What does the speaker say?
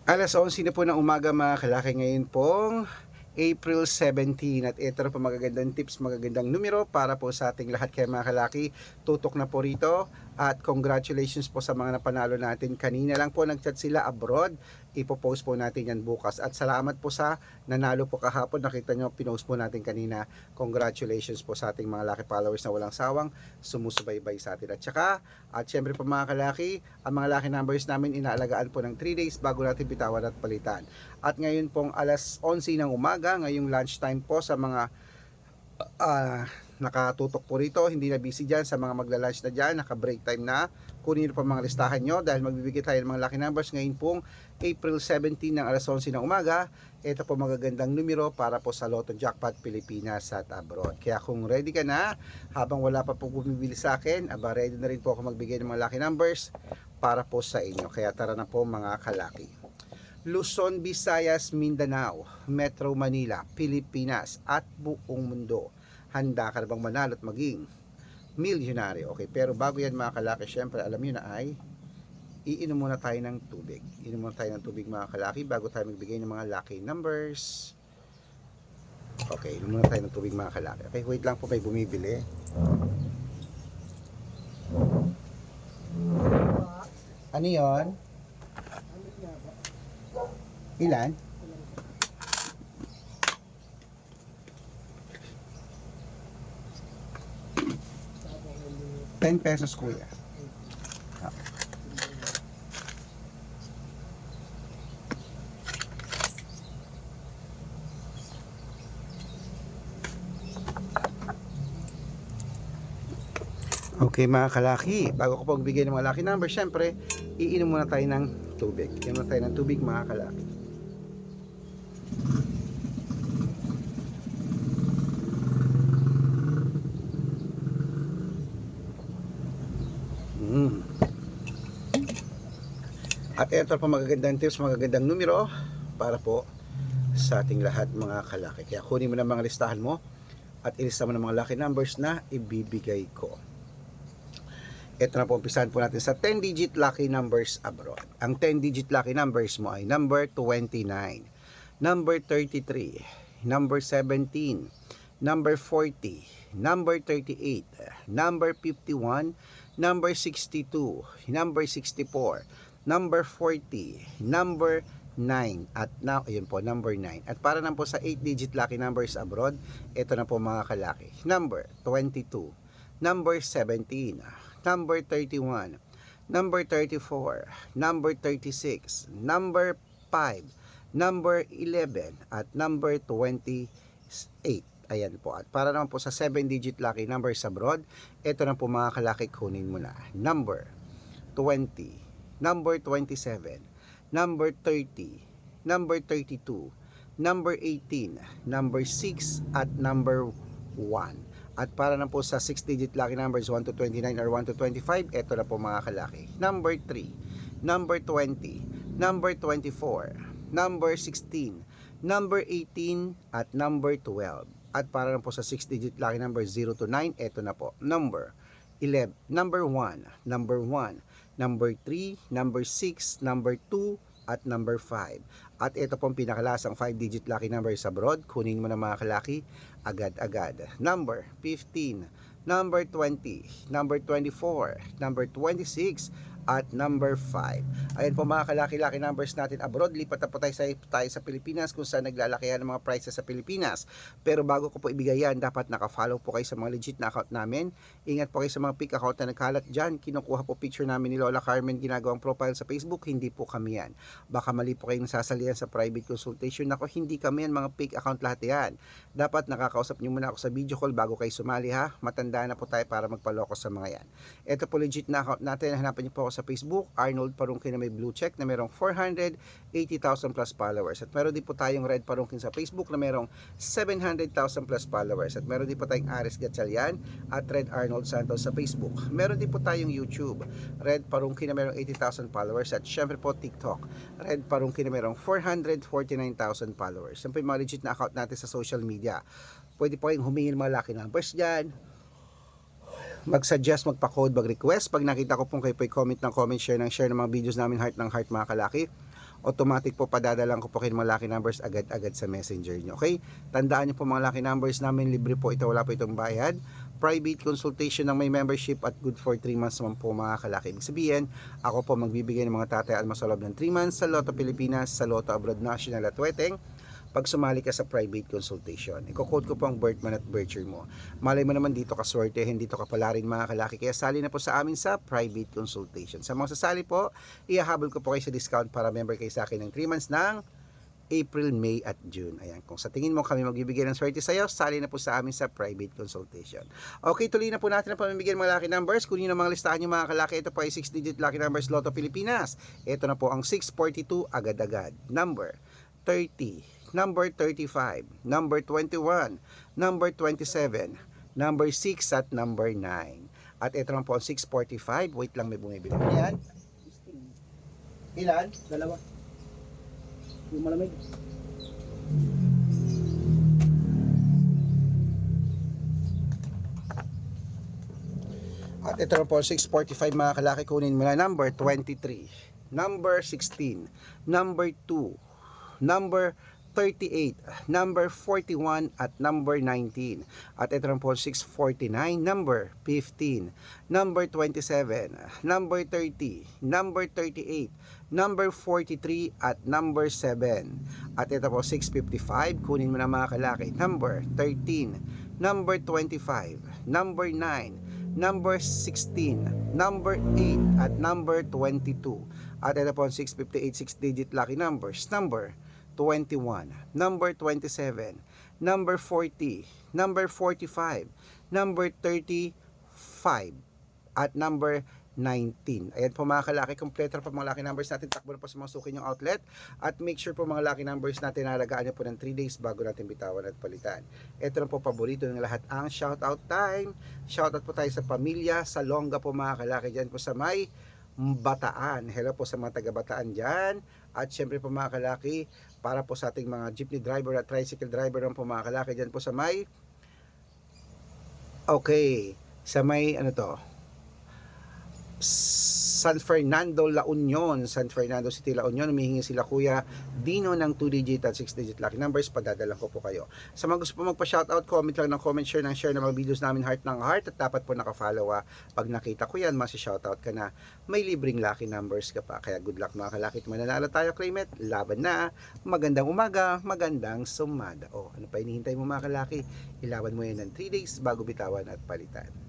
11:11 na po ng umaga mga kalaki, ngayon pong April 17, at ito na po magagandang tips, magagandang numero para po sa ating lahat. Kaya mga kalaki, tutok na po rito at congratulations po sa mga napanalo natin. Kanina lang po nagchat sila abroad, ipopost po natin yan bukas. At salamat po sa nanalo po kahapon, nakita nyo pinost po natin kanina. Congratulations po sa ating mga lucky followers na walang sawang sumusubaybay sa atin. At syempre po mga kalaki, ang mga lucky numbers namin inaalagaan po ng 3 days bago natin bitawan at palitan. At ngayon pong 11:11 ng umaga, ngayong lunchtime po sa mga nakatutok po rito, hindi na busy dyan, sa mga magla-lunch na dyan, naka-break time na, kunin nyo po mga listahan nyo dahil magbibigay tayo ng mga lucky numbers ngayon pong April 17 ng 11:11 ng umaga. Ito po magagandang numero para po sa Lotto Jackpot Pilipinas at abroad. Kaya kung ready ka na, habang wala pa po bumibili sa akin, ready na rin po ako magbigay ng mga lucky numbers para po sa inyo. Kaya tara na po mga kalaki. Luzon, Visayas, Mindanao, Metro Manila, Pilipinas at buong mundo. Handa ka na bang manalo at maging milyonaryo? Okay, pero bago yan mga kalaki, syempre alam nyo na ay iinom muna tayo ng tubig. Iinom muna tayo ng tubig mga kalaki bago tayo magbigay ng mga lucky numbers. Okay, inom muna tayo ng tubig mga kalaki. Okay, wait lang po, may bumibili. Ano yon? Ilan? 10 pesos kuya. Okay mga kalaki, bago ko pagbigay ng mga lucky number, syempre, iinom muna tayo ng tubig. Iinom muna tayo ng tubig mga kalaki. At ito po magagandang tips, magagandang numero para po sa ating lahat mga kalaki. Kaya kunin mo na mga listahan mo at ilista mo ng mga lucky numbers na ibibigay ko. Ito na po, umpisahan po natin sa 10-digit lucky numbers abroad. Ang 10-digit lucky numbers mo ay number 29, number 33, number 17, number 40, number 38, number 51, number 62, number 64, number 40, number 9, at now, ayun po, number 9. At para na po sa 8-digit lucky numbers abroad, ito na po mga kalaki. Number 22, number 17, number 31, number 34, number 36, number 5, number 11, at number 28. Ayan po. At para naman po sa 7-digit lucky numbers abroad, ito na po mga kalaki, kunin mo na. Number 20, number 27, number 30, number 32, number 18, number 6, at number 1. At para na po sa 6-digit lucky numbers 1 to 29 or 1 to 25, ito na po mga kalaki. Number 3, number 20, number 24, number 16, number 18, at number 12. At para na po sa 6-digit lucky numbers 0 to 9, ito na po. Number 11, number 1, number 1, number 3, number 6, number 2, at number 5. At ito pong pinakalasang 5-digit lucky numbers abroad, kunin mo na mga kalaki agad-agad. Number 15, number 20, number 24, number 26, at number 5. Ayan po mga kalaki-laki numbers natin abroad. Lipat na po tayo sa Pilipinas kung saan naglalakihan ng mga prices sa Pilipinas. Pero bago ko po ibigay yan, dapat naka-follow po kayo sa mga legit na account namin. Ingat po kayo sa mga fake account na nagkalat dyan. Kinukuha po picture namin ni Lola Carmen, ginagawang profile sa Facebook. Hindi po kami yan. Baka mali po kayong nasasalihan sa private consultation. Ako, hindi kami yan, mga fake account lahat yan. Dapat nakakausap nyo muna ako sa video call bago kayo sumali ha. Matanda na po tayo para magpaloko sa mga yan. Ito po legit na account natin. Hanapan nyo po ako sa Facebook, Arnold Parungkin na may blue check na merong 480,000 plus followers. At meron din po tayong Red Parungkin sa Facebook na merong 700,000 plus followers. At meron din po tayong Aris Gatchalian at Red Arnold Santos sa Facebook. Meron din po tayong YouTube, Red Parungkin na merong 80,000 followers. At syempre po TikTok, Red Parungkin na merong 449,000 followers. Yan po yung mga legit na account natin sa social media. Pwede po kayong humingi ng mga lucky numbers dyan, mag-suggest, magpa-code, mag-request. Pag nakita ko pong kayo po comment ng comment, share ng mga videos namin, heart ng heart mga kalaki. automatic po padadalan ko po kayo ng mga lucky numbers agad-agad sa messenger nyo. Okay? Tandaan nyo po mga lucky numbers namin, libre po ito, wala po itong bayad. Private consultation ng may membership at good for 3 months naman po mga kalaki. Ibig sabihin, ako po magbibigay ng mga tatay alma sa loob ng 3 months sa Lotto Pilipinas, sa Lotto Abroad National at Weteng pag sumali ka sa private consultation. Iko-code ko po ang birth month at birth year mo. Malay mo naman dito ka swertehin, dito ka pala rin mga kalaki. Kaya sali na po sa amin sa private consultation. Sa mga sasali po, ihahabol ko po kayo sa discount para member kayo sa akin ng 3 months ng April, May at June. Ayan, kung sa tingin mo kami magbibigay ng swerte sa iyo, sali na po sa amin sa private consultation. Okay, tuloy na po natin ang pamimigay ng mga lucky numbers. Kunin ang mga listahan nyo mga kalaki. Ito po ay 6-digit lucky numbers Lotto Pilipinas. Ito na po ang 642 agad-agad. Number 30, number 35, number 21, number 27, number 6 at number 9. At ito na po ang 645. Wait lang, may bumibili. Ayan. Ilan? Dalawa. Yung malamig. At ito na po 645 mga kalaki, kunin mo na number 23, number 16, number 2, number 38, number 41 at number 19. At ito na po 649, number 15, number 27, number 30, number 38, number 43 at number 7. At ito po 655, kunin mo na mga kalaki, number 13, number 25, number 9, number 16, number 8 at number 22. At ito po 658, 6-digit lucky numbers, number 21, number 27, number 40, number 45, number 35 at number 19. Ayan po mga kalaki, kompleto po mga lucky numbers natin. Takbo na po sa mga suki yung outlet. At make sure po mga lucky numbers natin nalagaan nyo po ng 3 days bago natin bitawan at palitan. Ito na po paborito ng lahat, ang shoutout time. Shoutout po tayo sa pamilya, sa Longga po mga kalaki dyan po sa may Bataan. Hello po sa mga taga Bataan dyan. At syempre po mga kalaki, para po sa ating mga jeepney driver at tricycle driver ng po mga kalaki dyan po sa may sa may ano to, San Fernando, La Union, San Fernando City, La Union. Humihingi sila Kuya Dino ng 2-digit at 6-digit lucky numbers. Padadala ko po kayo. Sa mga gusto po magpa-shoutout, comment lang ng comment, share ng mga videos namin, heart ng heart. At dapat po nakafollow. Pag nakita ko yan, masi-shoutout ka na. May libreng lucky numbers ka pa. Kaya good luck mga kalakit. Mananalo tayo, claim it. Laban na. Magandang umaga, magandang sumada. Ano pa hinihintay mo mga kalaki? Ilaban mo yan ng 3 days bago bitawan at palitan.